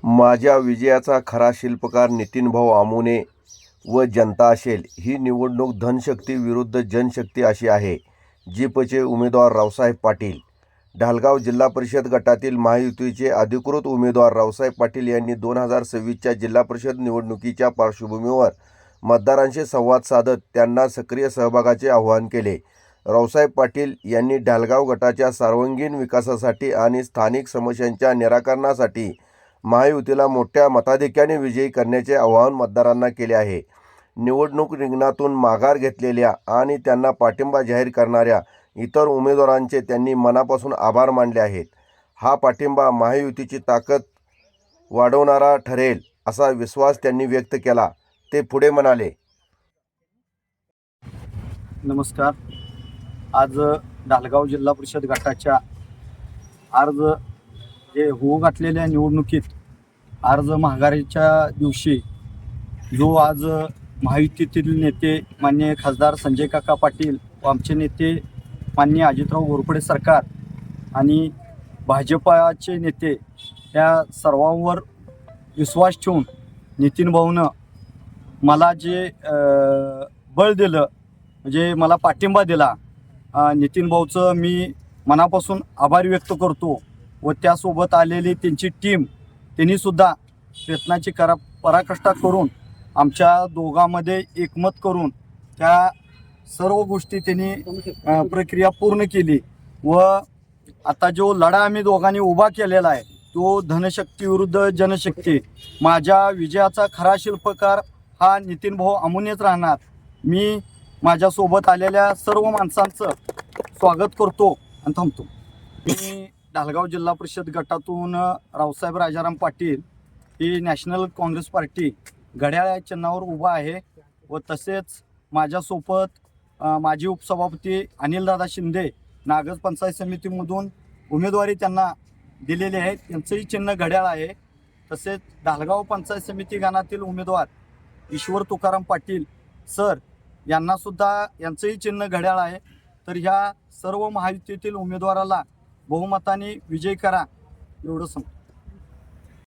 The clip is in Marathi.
माझ्या विजयाचा खरा शिल्पकार नितीनभाऊ आमुने व जनता असेल. ही निवडणूक धनशक्ती विरुद्ध जनशक्ती अशी आहे. जीपचे उमेदवार रावसाहेब पाटील. ढालगाव जिल्हा परिषद गटातील महायुतीचे अधिकृत उमेदवार रावसाहेब पाटील यांनी 2026च्या जिल्हा परिषद निवडणुकीच्या पार्श्वभूमीवर मतदारांशी संवाद साधत त्यांना सक्रिय सहभागाचे आवाहन केले. रावसाहेब पाटील यांनी ढालगाव गटाच्या सर्वांगीण विकासासाठी आणि स्थानिक समस्यांच्या निराकरणासाठी महायुतीला मोठ्या मताधिक्याने विजयी करण्याचे आवाहन मतदारांना केले आहे. निवडणूक रिंगणातून माघार घेतलेल्या आणि त्यांना पाठिंबा जाहीर करणाऱ्या इतर उमेदवारांचे त्यांनी मनापासून आभार मानले आहेत. हा पाठिंबा महायुतीची ताकद वाढवणारा ठरेल असा विश्वास त्यांनी व्यक्त केला. ते पुढे म्हणाले, नमस्कार. आज ढालगाव जिल्हा परिषद गटाच्या अर्ज जे होऊ घातलेल्या निवडणुकीत अर्ज माघारीच्या दिवशी जो आज महायुतीतील नेते माननीय खासदार संजय काका पाटील व आमचे नेते माननीय अजितराव घोरपडे सरकार आणि भाजपाचे नेते या सर्वांवर विश्वास ठेवून नितीन भाऊनं मला जे बळ दिलं, म्हणजे मला पाठिंबा दिला, नितीन भाऊचं मी मनापासून आभार व्यक्त करतो. व त्यासोबत आलेली त्यांची टीम त्यांनीसुद्धा प्रयत्नाची पराकाष्ठा करून आमच्या दोघांमध्ये एकमत करून त्या सर्व गोष्टी त्यांनी प्रक्रिया पूर्ण केली. व आता जो लढा आम्ही दोघांनी उभा केलेला आहे तो धनशक्ती विरुद्ध जनशक्ती. माझ्या विजयाचा खरा शिल्पकार हा नितीन भाऊ आमुनेच राहणार. मी माझ्यासोबत आलेल्या सर्व माणसांचं स्वागत करतो आणि थांबतो. मी ढालगाव जिल्हा परिषद गटातून रावसाहेब राजाराम पाटील ही नॅशनल काँग्रेस पार्टी घड्याळ या चिन्हावर उभा आहे. व तसेच माझ्यासोबत माजी उपसभापती अनिलदादा शिंदे नागज पंचायत समितीमधून उमेदवारी त्यांना दिलेली आहे, त्यांचंही चिन्ह घड्याळ आहे. तसेच ढालगाव पंचायत समिती गणातील उमेदवार ईश्वर तुकाराम पाटील सर यांनासुद्धा यांचंही चिन्ह घड्याळ आहे. तर ह्या सर्व महायुतीतील उमेदवाराला बहुमताने विजय करा एवढं सांगतो.